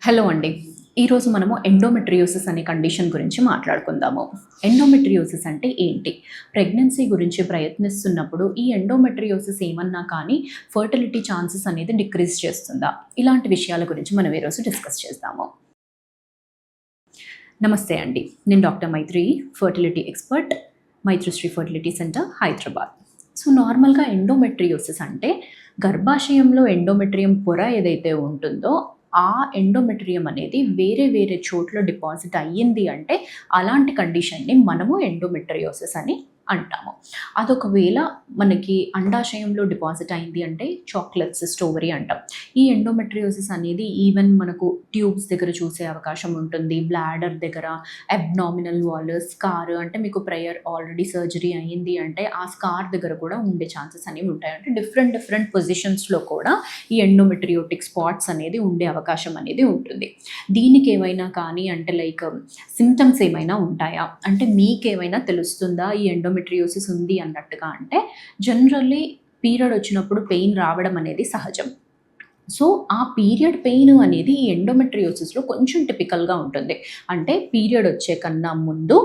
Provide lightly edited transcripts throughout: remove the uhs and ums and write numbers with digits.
Hello అండి. ఈరోజు మనము ఎండోమెట్రియోసిస్ అనే కండిషన్ గురించి మాట్లాడుకుందాము. ఎండోమెట్రియోసిస్ అంటే ఏంటి? ప్రెగ్నెన్సీ గురించి ప్రయత్నిస్తున్నప్పుడు ఈ ఎండోమెట్రియోసిస్ ఏమన్నా కానీ ఫర్టిలిటీ ఛాన్సెస్ అనేది డిక్రీజ్ చేస్తుందా? ఇలాంటి విషయాల గురించి మనం ఈరోజు డిస్కస్ చేద్దాము. నమస్తే అండి. నేను doctor Maitri, fertility expert, Maitrishri fertility centre, Hyderabad. So నార్మల్గా ఎండోమెట్రియోసిస్ అంటే గర్భాశయంలో ఎండోమెట్రియం పొర ఏదైతే ఉంటుందో ఆ ఎండోమెట్రియం అనేది వేరే వేరే చోట్ల డిపాజిట్ అయ్యింది అంటే అలాంటి కండిషన్ని మనము ఎండోమెట్రియోసిస్ అని అంటాము. అదొకవేళ మనకి అండాశయంలో డిపాజిట్ అయింది అంటే చాక్లెట్ సిస్ట్ ఓవరీ అంటాం. ఈ ఎండోమెట్రియోసిస్ అనేది ఈవెన్ మనకు ట్యూబ్స్ దగ్గర చూసే అవకాశం ఉంటుంది. బ్లాడర్ దగ్గర, అబ్డామినల్ వాల్, స్కార్, అంటే మీకు ప్రేయర్ ఆల్రెడీ సర్జరీ అయ్యింది అంటే ఆ స్కార్ దగ్గర కూడా ఉండే ఛాన్సెస్ అనేవి ఉంటాయి. అంటే డిఫరెంట్ పొజిషన్స్లో కూడా ఈ ఎండోమెట్రియోటిక్ స్పాట్స్ అనేది ఉండే అవకాశం అనేది ఉంటుంది. దీనికి ఏమైనా కానీ అంటే లైక్ సిమ్టమ్స్ ఏమైనా ఉంటాయా అంటే మీకేమైనా తెలుస్తుందా ఈ ఎండోమెట్రియోసిస్ ఉంది అన్నట్టుగా అంటే జనరల్లీ పీరియడ్ వచ్చినప్పుడు పెయిన్ రావడం అనేది సహజం. సో ఆ పీరియడ్ పెయిన్ అనేది ఈ ఎండోమెట్రియోసిస్లో కొంచెం టిపికల్గా ఉంటుంది. అంటే పీరియడ్ వచ్చే కన్నా ముందు,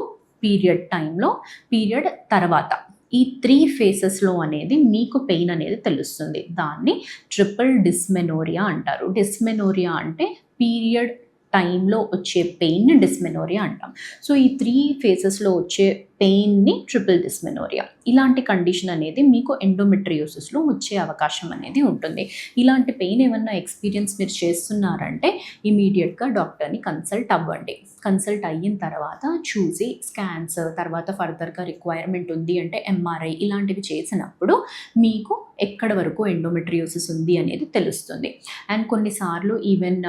పీరియడ్ టైంలో, పీరియడ్ తర్వాత, ఈ 3 ఫేసెస్లో అనేది మీకు పెయిన్ అనేది తెలుస్తుంది. దాన్ని ట్రిపుల్ డిస్మెనోరియా అంటారు. డిస్మెనోరియా అంటే పీరియడ్ టైంలో వచ్చే పెయిన్ని డిస్మెనోరియా అంటాం. సో ఈ 3 ఫేసెస్లో వచ్చే పెయిన్ని ట్రిపుల్ డిస్మెనోరియా. ఇలాంటి కండిషన్ అనేది మీకు ఎండోమెట్రియోసిస్లో వచ్చే అవకాశం అనేది ఉంటుంది. ఇలాంటి పెయిన్ ఏమన్నా ఎక్స్పీరియన్స్ మీరు చేస్తున్నారంటే ఇమీడియట్గా డాక్టర్ని కన్సల్ట్ అవ్వండి. కన్సల్ట్ అయిన తర్వాత చూసి స్కాన్స్, తర్వాత ఫర్దర్గా రిక్వైర్మెంట్ ఉంది అంటే ఎంఆర్ఐ ఇలాంటివి చేసినప్పుడు మీకు ఎక్కడ వరకు ఎండోమెట్రియోసిస్ ఉంది అనేది తెలుస్తుంది. అండ్ కొన్నిసార్లు ఈవెన్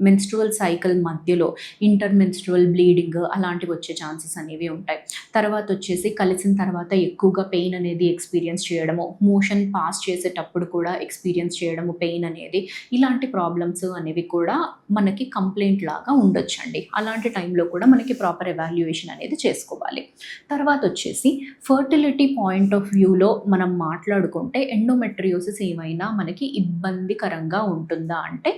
మెన్స్ట్రువల్ సైకిల్ మధ్యలో ఇంటర్మెన్స్ట్రువల్ బ్లీడింగ్ అలాంటివి వచ్చే ఛాన్సెస్ అనేవి ఉంటాయి. తర్వాత వచ్చేసి కలిసిన తర్వాత ఎక్కువగా పెయిన్ అనేది ఎక్స్పీరియన్స్ చేయడము, మోషన్ పాస్ చేసేటప్పుడు కూడా ఎక్స్పీరియన్స్ చేయడము పెయిన్ అనేది, ఇలాంటి ప్రాబ్లమ్స్ అనేవి కూడా మనకి కంప్లైంట్ లాగా ఉండొచ్చండి. అలాంటి టైంలో కూడా మనకి ప్రాపర్ ఎవాల్యుయేషన్ అనేది చేసుకోవాలి. తర్వాత వచ్చేసి ఫర్టిలిటీ పాయింట్ ఆఫ్ వ్యూలో మనం మాట్లాడుకుంటే ఎండోమెట్రియోసిస్ ఏమైనా మనకి ఇబ్బందికరంగా ఉంటుందా అంటే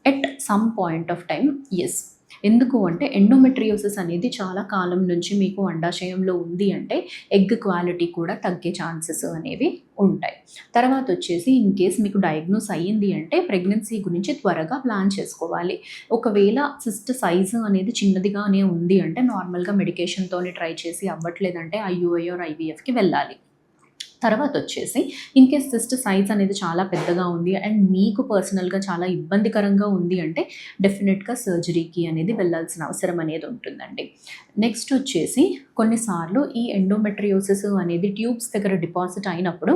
at some point of time yes. ఎందుకు అంటే ఎండోమెట్రియోసిస్ అనేది చాలా కాలం నుంచి మీకు అండాశయంలో ఉంది అంటే ఎగ్ క్వాలిటీ కూడా తగ్గే ఛాన్సెస్ అనేవి ఉంటాయి. తర్వాత వచ్చేసి ఇన్ కేస్ మీకు డయాగ్నోస్ అయ్యింది అంటే ప్రెగ్నెన్సీ గురించి త్వరగా ప్లాన్ చేసుకోవాలి. ఒకవేళ సిస్ట్ సైజు అనేది చిన్నదిగానే ఉంది అంటే నార్మల్గా మెడికేషన్తోనే ట్రై చేసి అవ్వట్లేదంటే ఐయుఐ ఆర్ ఐవీఎఫ్కి వెళ్ళాలి. తర్వాత వచ్చేసి ఇన్ కేస్ సిస్ట్ సైజ్ అనేది చాలా పెద్దగా ఉంది అండ్ మీకు పర్సనల్గా చాలా ఇబ్బందికరంగా ఉంది అంటే డెఫినెట్గా సర్జరీకి అనేది వెళ్ళాల్సిన అవసరం అనేది ఉంటుందండి. నెక్స్ట్ వచ్చేసి కొన్నిసార్లు ఈ ఎండోమెట్రియోసిస్ అనేది ట్యూబ్స్ దగ్గర డిపాజిట్ అయినప్పుడు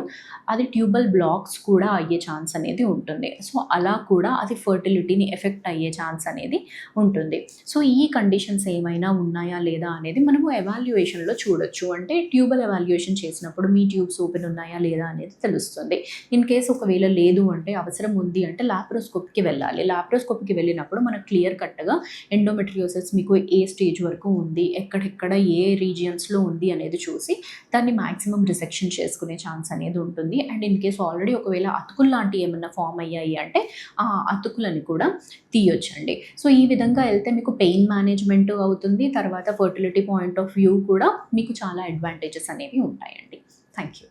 అది ట్యూబల్ బ్లాక్స్ కూడా అయ్యే ఛాన్స్ అనేది ఉంటుంది. సో అలా కూడా అది ఫర్టిలిటీని ఎఫెక్ట్ అయ్యే ఛాన్స్ అనేది ఉంటుంది. సో ఈ కండిషన్స్ ఏమైనా ఉన్నాయా లేదా అనేది మనము ఎవాల్యుయేషన్లో చూడొచ్చు. అంటే ట్యూబల్ ఎవాల్యుయేషన్ చేసినప్పుడు మీ ట్యూబ్స్ ఓపెన్ ఉన్నాయా లేదా అనేది తెలుస్తుంది. ఇన్ కేస్ ఒకవేళ లేదు అంటే అవసరం ఉంది అంటే లాప్రోస్కోప్కి వెళ్ళాలి. లాప్రోస్కోప్కి వెళ్ళినప్పుడు మనకు క్లియర్ కట్గా ఎండోమెట్రియోసిస్ మీకు ఏ స్టేజ్ వరకు ఉంది, ఎక్కడెక్కడ ఏ రీజియన్స్లో ఉంది అనేది చూసి దాన్ని మ్యాక్సిమం రిసెక్షన్ చేసుకునే ఛాన్స్ అనేది ఉంటుంది. అండ్ ఇన్ కేస్ ఆల్రెడీ ఒకవేళ అతుకులు లాంటివి ఏమన్నా ఫామ్ అయ్యాయి అంటే ఆ అతుకులని కూడా తీయొచ్చండి. సో ఈ విధంగా వెళ్తే మీకు పెయిన్ మేనేజ్మెంట్ అవుతుంది. తర్వాత ఫర్టిలిటీ పాయింట్ ఆఫ్ వ్యూ కూడా మీకు చాలా అడ్వాంటేజెస్ అనేవి ఉంటాయండి. Thank you.